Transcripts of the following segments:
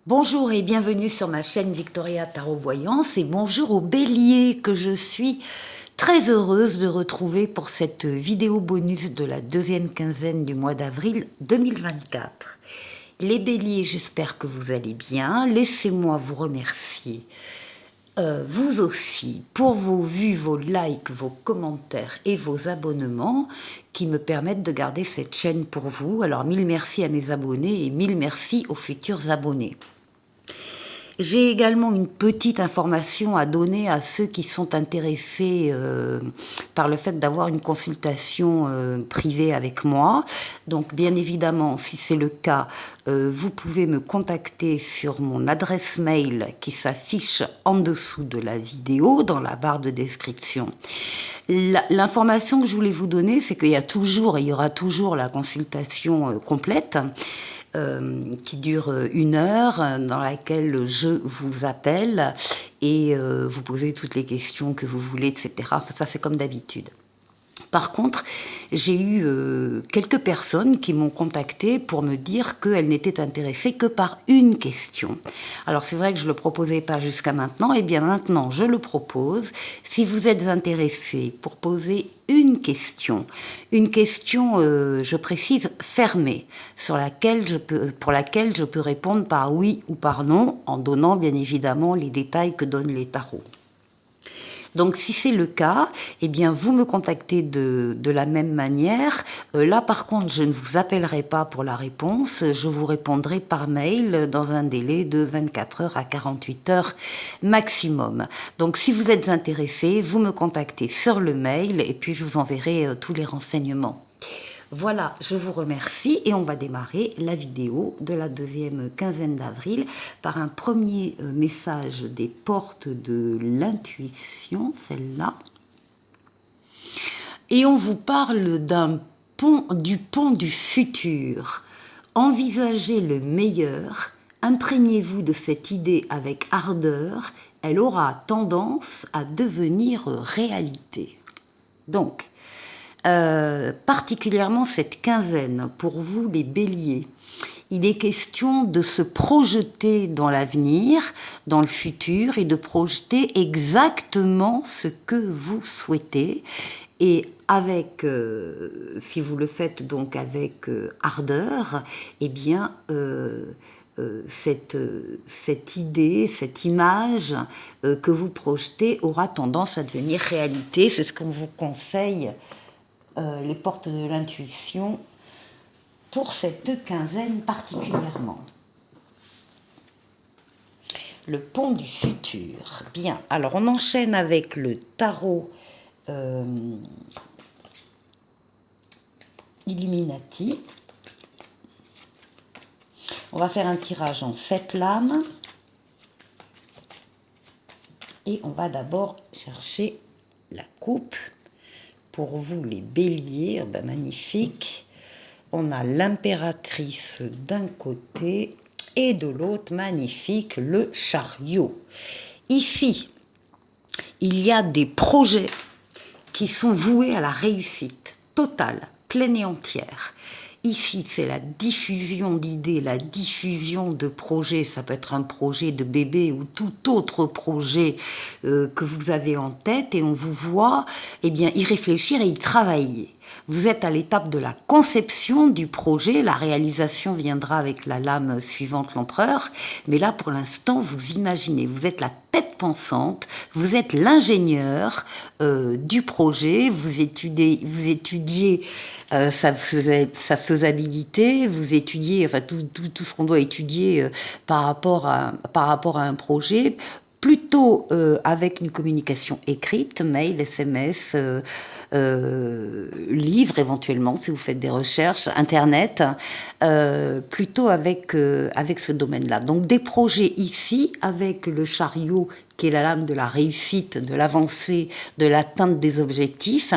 Bonjour et bienvenue sur ma chaîne Victoria Tarot Voyance et bonjour aux béliers que je suis très heureuse de retrouver pour cette vidéo bonus de la deuxième quinzaine du mois d'avril 2024. Les béliers, j'espère que vous allez bien. Laissez-moi vous remercier, vous aussi, pour vos vues, vos likes, vos commentaires et vos abonnements qui me permettent de garder cette chaîne pour vous. Alors, mille merci à mes abonnés et mille merci aux futurs abonnés. J'ai également une petite information à donner à ceux qui sont intéressés par le fait d'avoir une consultation privée avec moi. Donc bien évidemment, si c'est le cas, vous pouvez me contacter sur mon adresse mail qui s'affiche en dessous de la vidéo, dans la barre de description. L'information que je voulais vous donner, c'est qu'il y aura toujours la consultation complète. Qui dure 1 heure, dans laquelle je vous appelle et vous posez toutes les questions que vous voulez, etc. Ça, c'est comme d'habitude. Par contre, j'ai eu quelques personnes qui m'ont contacté pour me dire qu'elles n'étaient intéressées que par une question. Alors c'est vrai que je ne le proposais pas jusqu'à maintenant, et bien maintenant je le propose. Si vous êtes intéressés pour poser une question, je précise, fermée, pour laquelle je peux répondre par oui ou par non, en donnant bien évidemment les détails que donnent les tarots. Donc si c'est le cas, eh bien vous me contactez de la même manière. Là par contre, je ne vous appellerai pas pour la réponse, je vous répondrai par mail dans un délai de 24 heures à 48 heures maximum. Donc si vous êtes intéressé, vous me contactez sur le mail et puis je vous enverrai tous les renseignements. Voilà, je vous remercie et on va démarrer la vidéo de la deuxième quinzaine d'avril par un premier message des portes de l'intuition, celle-là. Et on vous parle du pont du futur. Envisagez le meilleur, imprégnez-vous de cette idée avec ardeur, elle aura tendance à devenir réalité. Donc, particulièrement cette quinzaine, pour vous les béliers, il est question de se projeter dans l'avenir, dans le futur, et de projeter exactement ce que vous souhaitez. Et avec, si vous le faites donc avec ardeur, eh bien, cette idée, cette image que vous projetez aura tendance à devenir réalité. C'est ce qu'on vous conseille, les portes de l'intuition, pour cette quinzaine particulièrement. Le pont du futur. Bien, alors on enchaîne avec le tarot Illuminati. On va faire un tirage en 7 lames. Et on va d'abord chercher la coupe. Pour vous les béliers, ben magnifique. On a l'impératrice d'un côté et de l'autre, magnifique, le chariot. Ici, il y a des projets qui sont voués à la réussite totale, pleine et entière. Ici, c'est la diffusion d'idées, la diffusion de projets. Ça peut être un projet de bébé ou tout autre projet que vous avez en tête et on vous voit y réfléchir et y travailler. Vous êtes à l'étape de la conception du projet, la réalisation viendra avec la lame suivante, l'empereur, mais là pour l'instant vous imaginez, vous êtes la tête pensante, vous êtes l'ingénieur du projet, vous étudiez sa faisabilité, vous étudiez enfin tout ce qu'on doit étudier par rapport à un projet, plutôt avec une communication écrite, mail, SMS, livre éventuellement si vous faites des recherches, internet, plutôt avec ce domaine-là. Donc des projets ici avec le chariot qui est la lame de la réussite, de l'avancée, de l'atteinte des objectifs,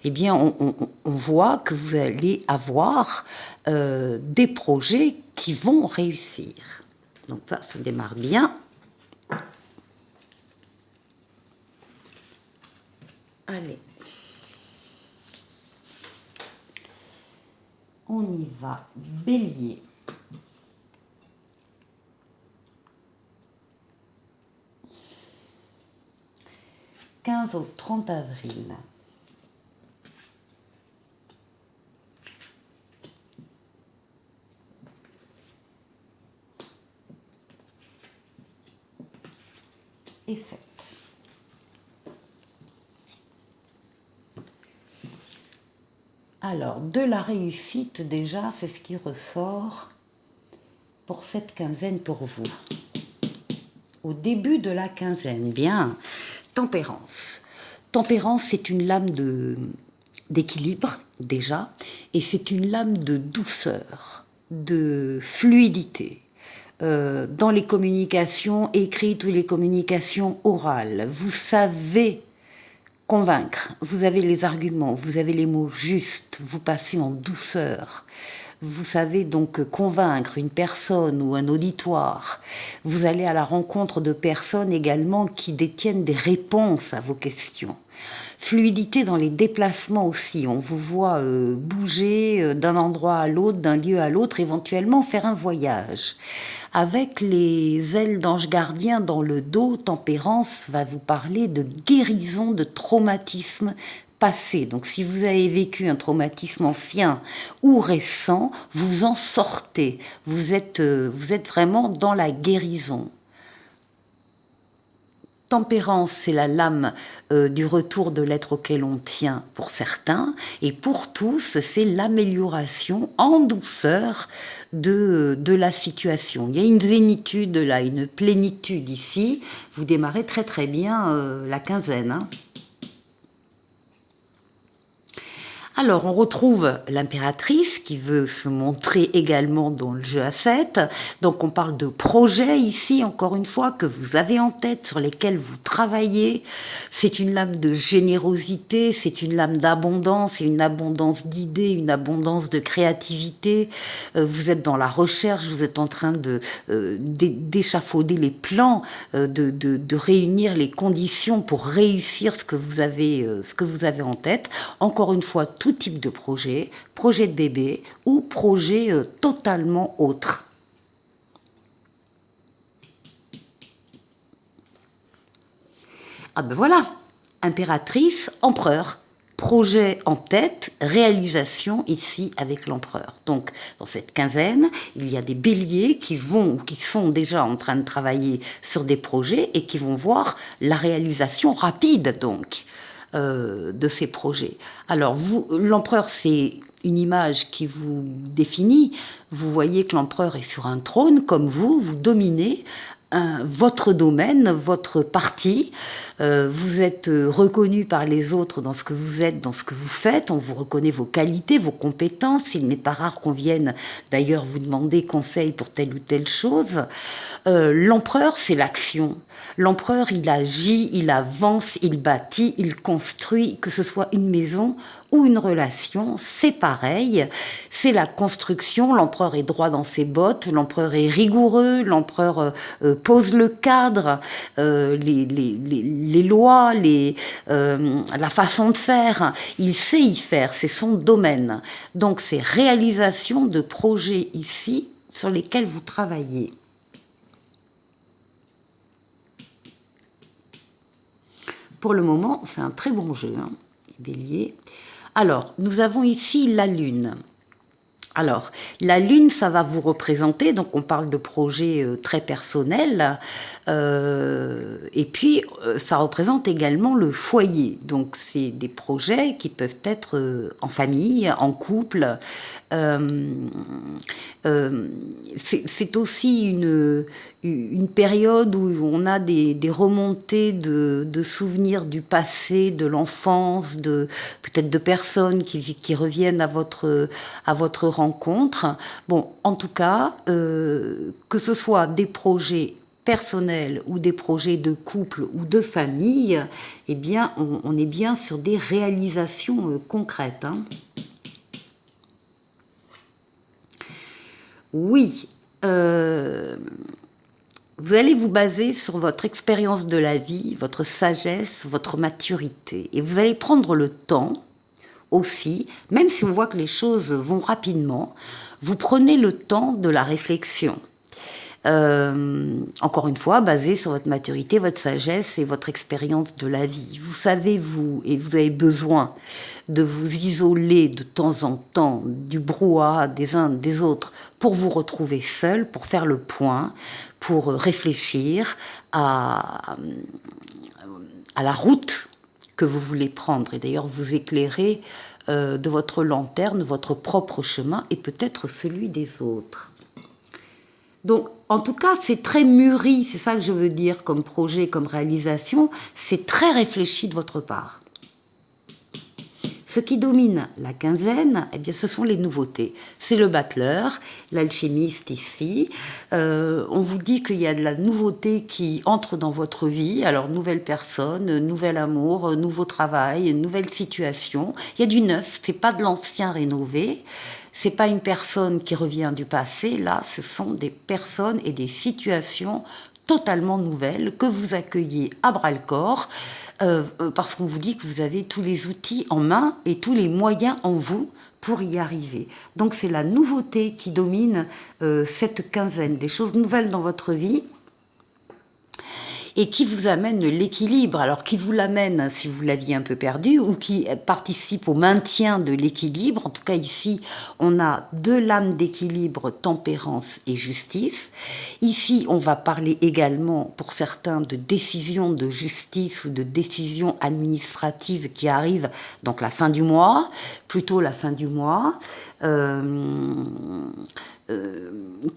eh bien on voit que vous allez avoir des projets qui vont réussir. Donc ça démarre bien. Allez, on y va, bélier. 15 au 30 avril. Et 7. Alors, de la réussite, déjà, c'est ce qui ressort pour cette quinzaine pour vous. Au début de la quinzaine, bien, tempérance. Tempérance, c'est une lame d'équilibre, déjà, et c'est une lame de douceur, de fluidité. Dans les communications écrites ou les communications orales, vous savez convaincre, vous avez les arguments, vous avez les mots justes, vous passez en douceur. Vous savez donc convaincre une personne ou un auditoire. Vous allez à la rencontre de personnes également qui détiennent des réponses à vos questions. Fluidité dans les déplacements aussi. On vous voit bouger d'un endroit à l'autre, d'un lieu à l'autre, éventuellement faire un voyage. Avec les ailes d'ange gardien dans le dos, tempérance va vous parler de guérison de traumatisme passé. Donc si vous avez vécu un traumatisme ancien ou récent, vous en sortez. Vous êtes vraiment dans la guérison. Tempérance, c'est la lame du retour de l'être auquel on tient pour certains, et pour tous, c'est l'amélioration en douceur de la situation. Il y a une zénitude là, une plénitude ici. Vous démarrez très très bien la quinzaine. Alors, on retrouve l'impératrice qui veut se montrer également dans le jeu à 7. Donc, on parle de projets ici, encore une fois, que vous avez en tête, sur lesquels vous travaillez. C'est une lame de générosité, c'est une lame d'abondance, une abondance d'idées, une abondance de créativité. Vous êtes dans la recherche, vous êtes en train d'échafauder les plans, de réunir les conditions pour réussir ce que vous avez en tête. Encore une fois, tout type de projet, projet de bébé ou projet totalement autre. Ah ben voilà, impératrice, empereur. Projet en tête, réalisation ici avec l'empereur. Donc, dans cette quinzaine, il y a des béliers qui sont déjà en train de travailler sur des projets et qui vont voir la réalisation rapide, donc, de ces projets. Alors, l'empereur, c'est une image qui vous définit. Vous voyez que l'empereur est sur un trône, comme vous dominez votre domaine, votre partie. Vous êtes reconnu par les autres dans ce que vous êtes, dans ce que vous faites. On vous reconnaît vos qualités, vos compétences. Il n'est pas rare qu'on vienne d'ailleurs vous demander conseil pour telle ou telle chose. L'empereur, c'est l'action. L'empereur, il agit, il avance, il bâtit, il construit, que ce soit une maison ou une relation, c'est pareil, c'est la construction. L'empereur est droit dans ses bottes, l'empereur est rigoureux, l'empereur pose le cadre, les lois, la façon de faire. Il sait y faire, c'est son domaine. Donc c'est réalisation de projets ici sur lesquels vous travaillez. Pour le moment, c'est un très bon jeu, hein, Bélier. Alors, nous avons ici la Lune. Alors, la Lune, ça va vous représenter, donc on parle de projets très personnels, et puis ça représente également le foyer. Donc, c'est des projets qui peuvent être en famille, en couple. C'est aussi une période où on a des remontées de souvenirs du passé, de l'enfance, peut-être de personnes qui reviennent à votre rencontre. Bon, en tout cas, que ce soit des projets personnels ou des projets de couple ou de famille, eh bien, on est bien sur des réalisations concrètes, hein. Oui, vous allez vous baser sur votre expérience de la vie, votre sagesse, votre maturité. Et vous allez prendre le temps aussi, même si on voit que les choses vont rapidement, vous prenez le temps de la réflexion. Encore une fois, basé sur votre maturité, votre sagesse et votre expérience de la vie. Vous savez, et vous avez besoin de vous isoler de temps en temps du brouhaha des uns des autres pour vous retrouver seul, pour faire le point, pour réfléchir à la route que vous voulez prendre. Et d'ailleurs, vous éclairez de votre lanterne votre propre chemin et peut-être celui des autres. Donc, en tout cas, c'est très mûri, c'est ça que je veux dire, comme projet, comme réalisation, c'est très réfléchi de votre part. Ce qui domine la quinzaine, eh bien, ce sont les nouveautés. C'est le battleur, l'alchimiste ici. On vous dit qu'il y a de la nouveauté qui entre dans votre vie. Alors, nouvelle personne, nouvel amour, nouveau travail, nouvelle situation. Il y a du neuf, c'est pas de l'ancien rénové. C'est pas une personne qui revient du passé. Là, ce sont des personnes et des situations totalement nouvelle, que vous accueillez à bras-le-corps, parce qu'on vous dit que vous avez tous les outils en main et tous les moyens en vous pour y arriver. Donc c'est la nouveauté qui domine cette quinzaine, des choses nouvelles dans votre vie, et qui vous amène l'équilibre, alors qui vous l'amène si vous l'aviez un peu perdu, ou qui participe au maintien de l'équilibre. En tout cas ici, on a deux lames d'équilibre, tempérance et justice. Ici, on va parler également, pour certains, de décisions de justice ou de décisions administratives qui arrivent, donc la fin du mois, plutôt la fin du mois,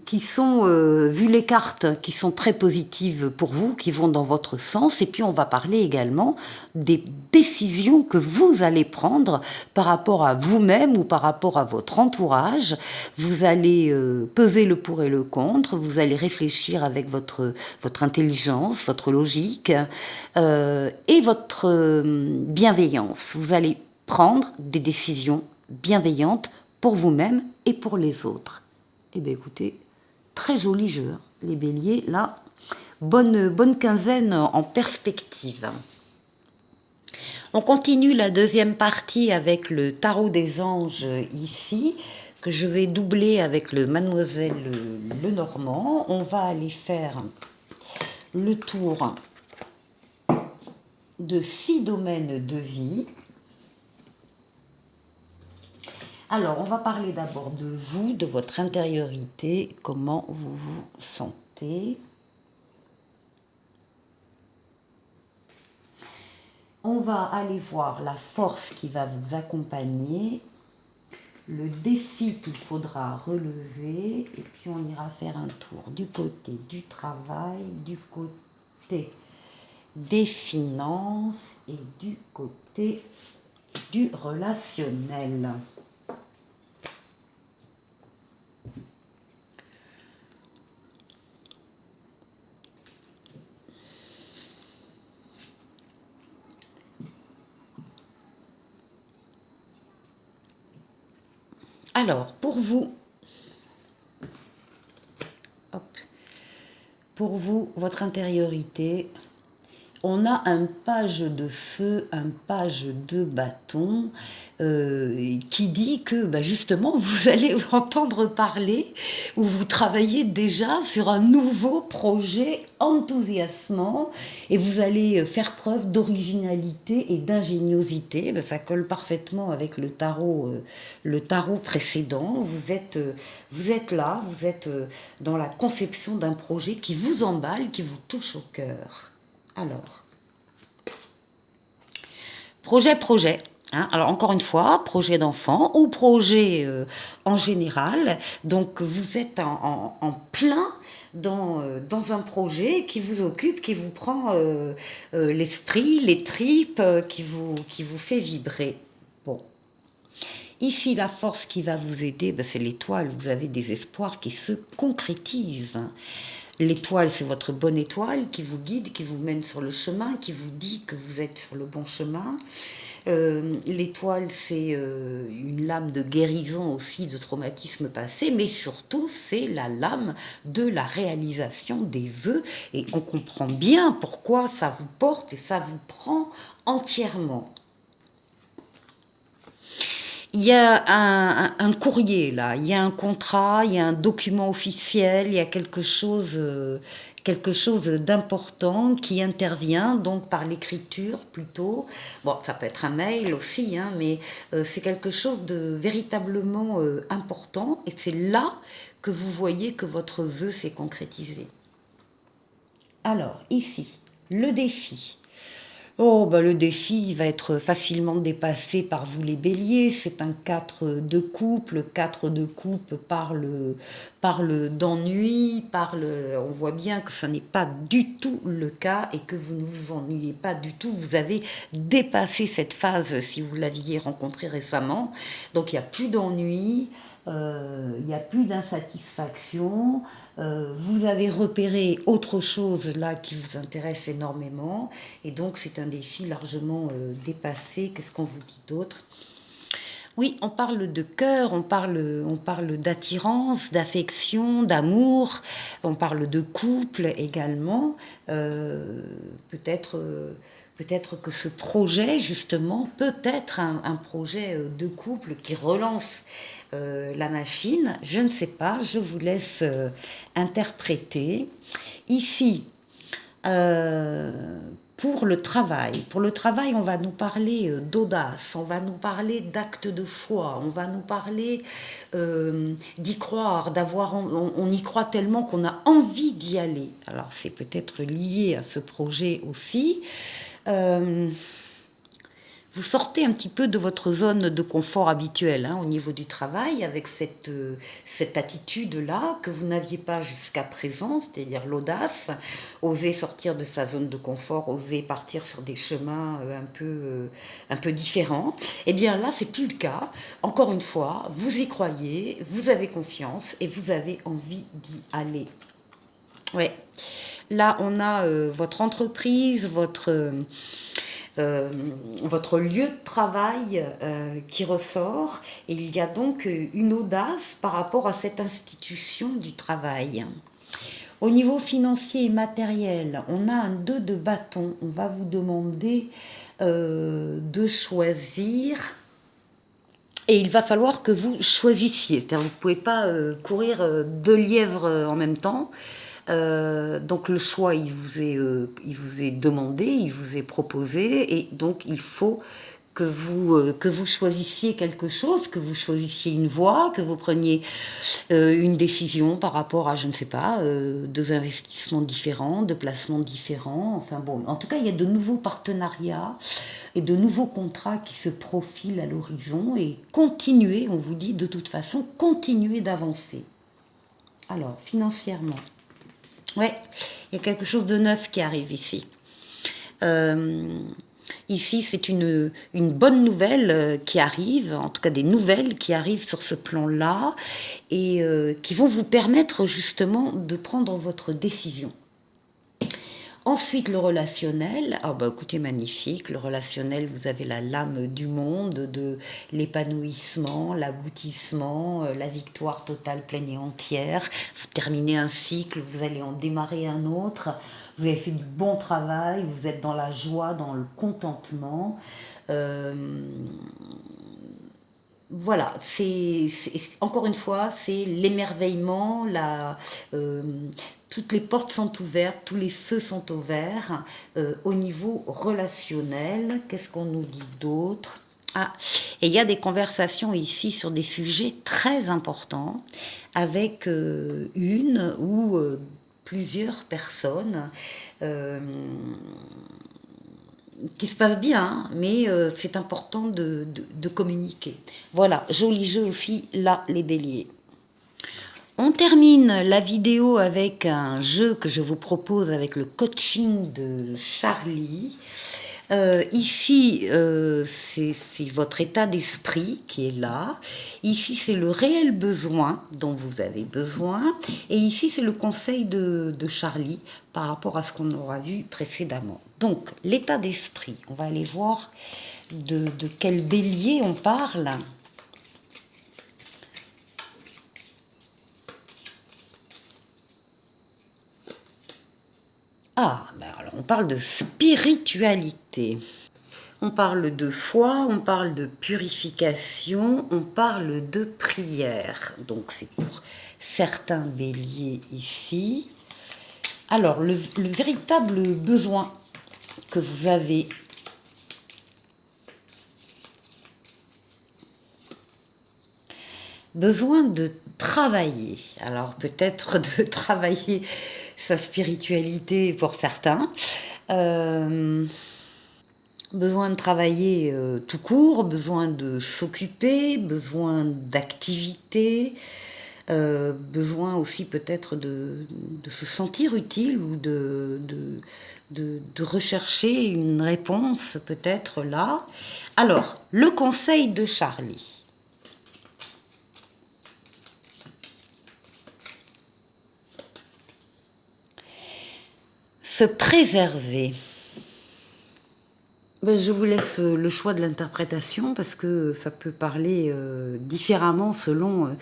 qui sont, vu les cartes, qui sont très positives pour vous, qui vont dans votre sens. Et puis on va parler également des décisions que vous allez prendre par rapport à vous-même ou par rapport à votre entourage. Vous allez peser le pour et le contre, vous allez réfléchir avec votre intelligence, votre logique et votre bienveillance. Vous allez prendre des décisions bienveillantes pour vous-même et pour les autres. Eh bien écoutez, très joli jeu, hein. Les béliers, là, bonne quinzaine en perspective. On continue la deuxième partie avec le tarot des anges ici, que je vais doubler avec le Mademoiselle Lenormand. On va aller faire le tour de 6 domaines de vie. Alors, on va parler d'abord de vous, de votre intériorité, comment vous vous sentez. On va aller voir la force qui va vous accompagner, le défi qu'il faudra relever, et puis on ira faire un tour du côté du travail, du côté des finances et du côté du relationnel. Alors, pour vous, votre intériorité, on a un page de feu, un page de bâton qui dit que justement vous allez entendre parler ou vous travaillez déjà sur un nouveau projet enthousiasmant et vous allez faire preuve d'originalité et d'ingéniosité. Ça colle parfaitement avec le tarot précédent. Vous êtes là, vous êtes dans la conception d'un projet qui vous emballe, qui vous touche au cœur. Alors, projet. Hein, alors encore une fois, projet d'enfant ou projet en général. Donc vous êtes en plein dans un projet qui vous occupe, qui vous prend l'esprit, les tripes, qui vous fait vibrer. Bon. Ici, la force qui va vous aider, c'est l'étoile. Vous avez des espoirs qui se concrétisent. L'étoile, c'est votre bonne étoile qui vous guide, qui vous mène sur le chemin, qui vous dit que vous êtes sur le bon chemin. L'étoile, c'est une lame de guérison aussi de traumatismes passés, mais surtout, c'est la lame de la réalisation des vœux. Et on comprend bien pourquoi ça vous porte et ça vous prend entièrement. Il y a un courrier là, il y a un contrat, il y a un document officiel, il y a quelque chose d'important qui intervient donc par l'écriture plutôt. Bon, ça peut être un mail aussi, hein, mais c'est quelque chose de véritablement important et c'est là que vous voyez que votre vœu s'est concrétisé. Alors, ici, le défi. Oh, bah, le défi il va être facilement dépassé par vous les béliers. C'est un 4 de coupe. Le 4 de coupe parle d'ennui, on voit bien que ça n'est pas du tout le cas et que vous ne vous ennuyez pas du tout. Vous avez dépassé cette phase si vous l'aviez rencontré récemment. Donc il n'y a plus d'ennui. Il n'y a plus d'insatisfaction, vous avez repéré autre chose là qui vous intéresse énormément, et donc c'est un défi largement dépassé. Qu'est-ce qu'on vous dit d'autre? Oui, on parle de cœur, on parle d'attirance, d'affection, d'amour, on parle de couple également. Peut-être peut-être que ce projet, justement, peut être un projet de couple qui relance la machine. Je ne sais pas, je vous laisse interpréter. Ici, euh, pour le travail, on va nous parler d'audace, on va nous parler d'actes de foi, on va nous parler d'y croire, on y croit tellement qu'on a envie d'y aller. Alors c'est peut-être lié à ce projet aussi. Euh, vous sortez un petit peu de votre zone de confort habituelle, hein, au niveau du travail, avec cette attitude-là que vous n'aviez pas jusqu'à présent, c'est-à-dire l'audace, oser sortir de sa zone de confort, oser partir sur des chemins un peu différents. Eh bien là, c'est plus le cas. Encore une fois, vous y croyez, vous avez confiance et vous avez envie d'y aller. Ouais. Là, on a votre entreprise, votre lieu de travail qui ressort, et il y a donc une audace par rapport à cette institution du travail. Au niveau financier et matériel, on a un 2 de bâton. On va vous demander de choisir. Et il va falloir que vous choisissiez. C'est-à-dire vous ne pouvez pas courir deux lièvres en même temps. Donc le choix, il vous est demandé, il vous est proposé, et donc il faut que vous choisissiez quelque chose, que vous choisissiez une voie, que vous preniez une décision par rapport à, je ne sais pas, deux investissements différents, deux placements différents. Enfin bon, en tout cas, il y a de nouveaux partenariats et de nouveaux contrats qui se profilent à l'horizon, et continuer, on vous dit de toute façon, continuer d'avancer. Alors, financièrement. Ouais, il y a quelque chose de neuf qui arrive ici. Ici, c'est une bonne nouvelle qui arrive, en tout cas des nouvelles qui arrivent sur ce plan-là, et qui vont vous permettre justement de prendre votre décision. Ensuite, le relationnel. Ah bah écoutez, magnifique. Le relationnel, vous avez la lame du monde, de l'épanouissement, l'aboutissement, la victoire totale, pleine et entière. Vous terminez un cycle, vous allez en démarrer un autre. Vous avez fait du bon travail, vous êtes dans la joie, dans le contentement. Voilà, encore une fois, c'est l'émerveillement, toutes les portes sont ouvertes, tous les feux sont ouverts au niveau relationnel. Qu'est-ce qu'on nous dit d'autre? Ah, et il y a des conversations ici sur des sujets très importants avec une ou plusieurs personnes. Euh, qui se passe bien, hein, mais c'est important de communiquer. Voilà, joli jeu aussi, là, les béliers. On termine la vidéo avec un jeu que je vous propose avec le coaching de Charlie. Ici, c'est votre état d'esprit qui est là. Ici, c'est le réel besoin dont vous avez besoin. Et ici, c'est le conseil de Charlie par rapport à ce qu'on aura vu précédemment. Donc, l'état d'esprit, on va aller voir de quel bélier on parle. Ah, ben alors on parle de spiritualité. On parle de foi, on parle de purification, on parle de prière. Donc c'est pour certains béliers ici. Alors le véritable besoin que vous avez, besoin de travailler. Alors peut-être de travailler sa spiritualité pour certains. Besoin de travailler tout court, besoin de s'occuper, besoin d'activité, besoin aussi peut-être de se sentir utile ou de rechercher une réponse peut-être là. Alors, le conseil de Charlie. Se préserver. Ben, je vous laisse le choix de l'interprétation parce que ça peut parler différemment selon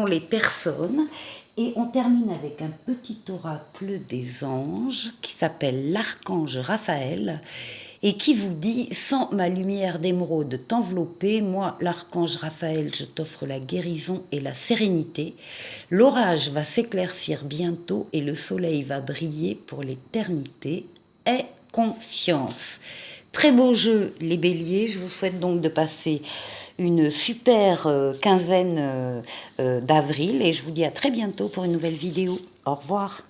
les personnes. Et on termine avec un petit oracle des anges qui s'appelle l'archange Raphaël et qui vous dit « Sans ma lumière d'émeraude t'envelopper, moi, l'archange Raphaël, je t'offre la guérison et la sérénité. L'orage va s'éclaircir bientôt et le soleil va briller pour l'éternité. Aie confiance. » Très beau jeu les béliers, je vous souhaite donc de passer une super quinzaine d'avril et je vous dis à très bientôt pour une nouvelle vidéo. Au revoir.